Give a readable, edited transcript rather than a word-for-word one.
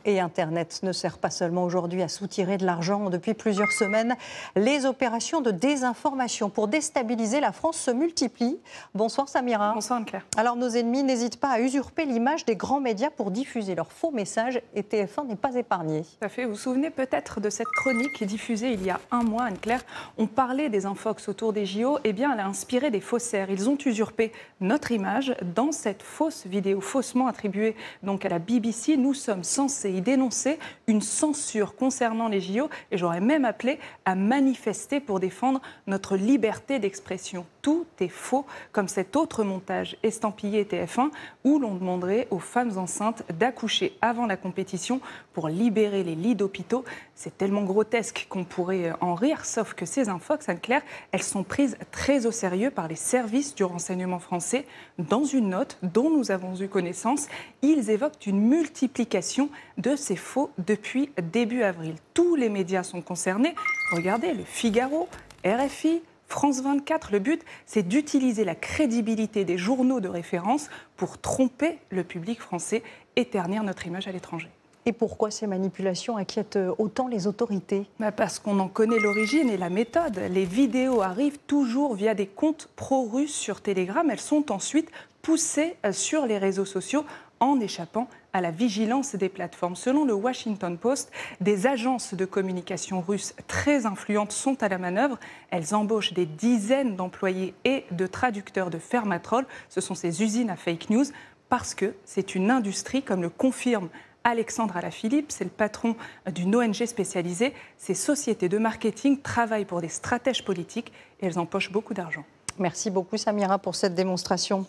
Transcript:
Et Internet ne sert pas seulement aujourd'hui à soutirer de l'argent. Depuis plusieurs semaines, les opérations de désinformation pour déstabiliser la France se multiplient. Bonsoir Samira. Bonsoir Anne-Claire. Alors nos ennemis n'hésitent pas à usurper l'image des grands médias pour diffuser leurs faux messages et TF1 n'est pas épargné. Tout à fait. Vous vous souvenez peut-être de cette chronique diffusée il y a un mois, Anne-Claire. On parlait des infox autour des JO. Eh bien, elle a inspiré des faussaires. Ils ont usurpé notre image dans cette fausse vidéo, faussement attribuée donc à la BBC. Nous sommes censés y dénoncer une censure concernant les JO et j'aurais même appelé à manifester pour défendre notre liberté d'expression. Tout est faux, comme cet autre montage estampillé TF1 où l'on demanderait aux femmes enceintes d'accoucher avant la compétition pour libérer les lits d'hôpitaux. C'est tellement grotesque qu'on pourrait en rire, sauf que ces infox, Anne-Claire, elles sont prises très au sérieux par les services du renseignement français. Dans une note dont nous avons eu connaissance, ils évoquent une multiplication de ces faux depuis début avril. Tous les médias sont concernés. Regardez, Le Figaro, RFI, France 24, le but, c'est d'utiliser la crédibilité des journaux de référence pour tromper le public français et ternir notre image à l'étranger. Et pourquoi ces manipulations inquiètent autant les autorités ? Parce qu'on en connaît l'origine et la méthode. Les vidéos arrivent toujours via des comptes pro-russes sur Telegram. Elles sont ensuite poussées sur les réseaux sociaux en échappant à la vigilance des plateformes. Selon le Washington Post, des agences de communication russes très influentes sont à la manœuvre. Elles embauchent des dizaines d'employés et de traducteurs de Fermatrol. Ce sont ces usines à fake news parce que c'est une industrie, comme le confirme Alexandre Alaphilippe, c'est le patron d'une ONG spécialisée. Ces sociétés de marketing travaillent pour des stratèges politiques et elles empochent beaucoup d'argent. Merci beaucoup Samira pour cette démonstration.